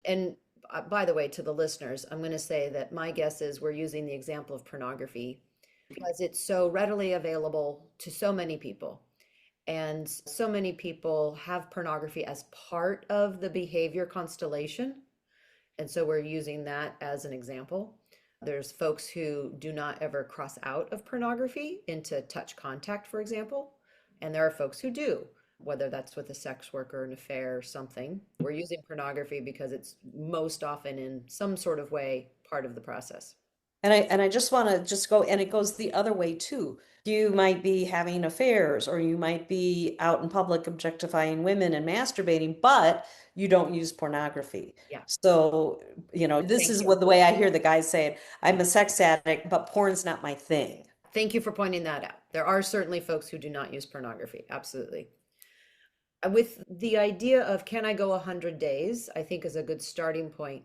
And by the way, to the listeners, I'm going to say that my guess is we're using the example of pornography because it's so readily available to so many people. And so many people have pornography as part of the behavior constellation. And so we're using that as an example. There's folks who do not ever cross out of pornography into touch contact, for example. And there are folks who do, whether that's with a sex worker, an affair, or something. We're using pornography because it's most often in some sort of way part of the process. And I just want to just go, and it goes the other way too. You might be having affairs, or you might be out in public objectifying women and masturbating, but you don't use pornography. Yeah, So, this thank is you. what the way I hear the guys say it. I'm a sex addict, but porn's not my thing. Thank you for pointing that out. There are certainly folks who do not use pornography. Absolutely. With the idea of can I go 100 days, I think is a good starting point.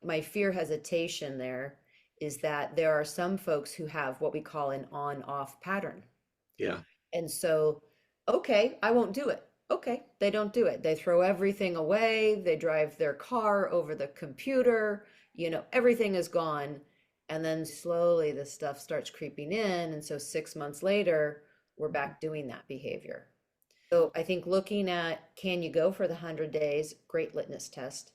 My fear hesitation there is that there are some folks who have what we call an on-off pattern. Yeah. And so, okay, I won't do it. Okay, they don't do it. They throw everything away. They drive their car over the computer. Everything is gone. And then slowly the stuff starts creeping in. And so 6 months later, we're back doing that behavior. So I think looking at can you go for the 100 days, great litmus test.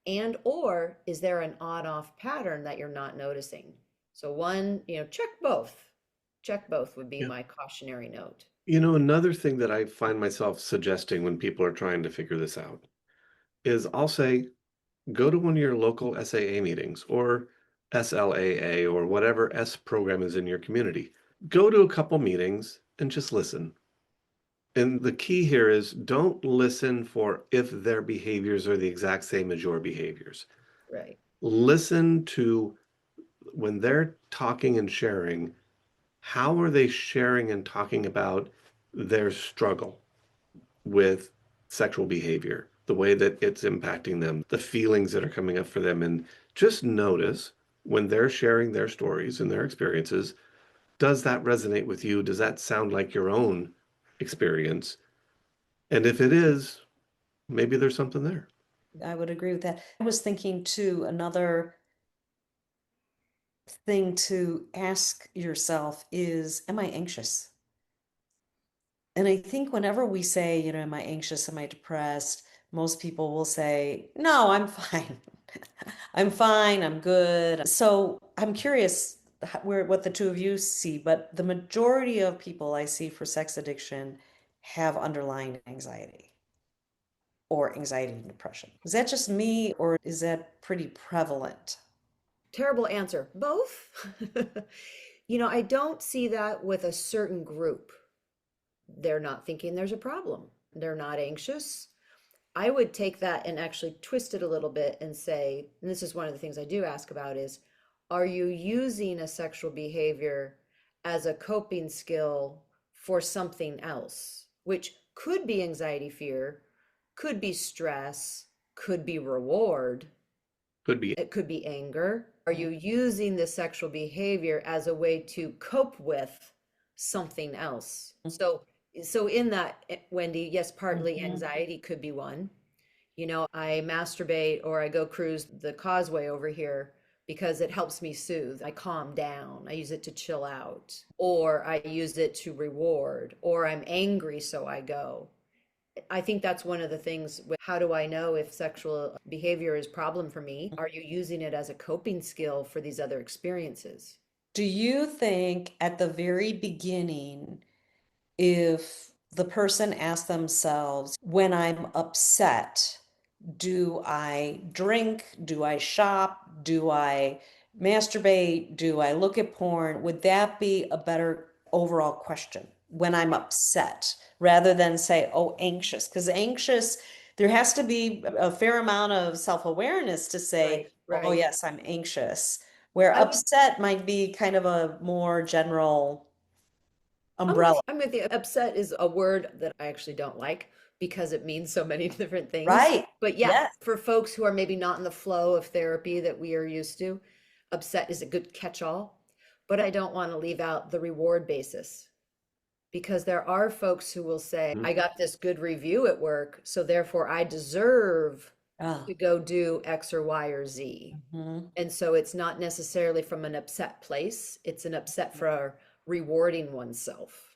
And or is there an on-off pattern that you're not noticing? So one, check both. Check both would be Yeah. my cautionary note. Another thing that I find myself suggesting when people are trying to figure this out is I'll say, go to one of your local SAA meetings or SLAA or whatever S program is in your community. Go to a couple meetings and just listen. And the key here is don't listen for if their behaviors are the exact same as your behaviors. Right. Listen to when they're talking and sharing, how are they sharing and talking about their struggle with sexual behavior, the way that it's impacting them, the feelings that are coming up for them. And just notice when they're sharing their stories and their experiences, does that resonate with you? Does that sound like your own experience? And if it is, maybe there's something there. I would agree with that. I was thinking too, another thing to ask yourself is, am I anxious? And I think whenever we say, am I anxious? Am I depressed? Most people will say, no, I'm fine. I'm fine. I'm good. So I'm curious what the two of you see, but the majority of people I see for sex addiction have underlying anxiety or anxiety and depression. Is that just me, or is that pretty prevalent? Terrible answer. Both. I don't see that with a certain group. They're not thinking there's a problem. They're not anxious. I would take that and actually twist it a little bit and say, and this is one of the things I do ask about is, are you using a sexual behavior as a coping skill for something else, which could be anxiety, fear, could be stress, could be reward, Could be. it could be anger. Are you using the sexual behavior as a way to cope with something else? So in that, Wendy, yes, partly Mhm. anxiety could be one. I masturbate or I go cruise the causeway over here because it helps me soothe. I calm down. I use it to chill out, or I use it to reward, or I'm angry, so I go. I think that's one of the things with how do I know if sexual behavior is a problem for me? Are you using it as a coping skill for these other experiences? Do you think at the very beginning, if the person asks themselves, when I'm upset, do I drink? Do I shop? Do I masturbate? Do I look at porn? Would that be a better overall question when I'm upset rather than say, oh, anxious? Because anxious, there has to be a fair amount of self-awareness to say, Right, oh, right. yes, I'm anxious. Where I would, upset might be kind of a more general I'm with umbrella. I'm with you. Upset is a word that I actually don't like because it means so many different things. Right. But yeah, Yes. for folks who are maybe not in the flow of therapy that we are used to, upset is a good catch-all. But I don't want to leave out the reward basis because there are folks who will say, Mhm. I got this good review at work, so therefore I deserve Ah, to go do X or Y or Z. mhm. And so it's not necessarily from an upset place, it's an upset for rewarding oneself.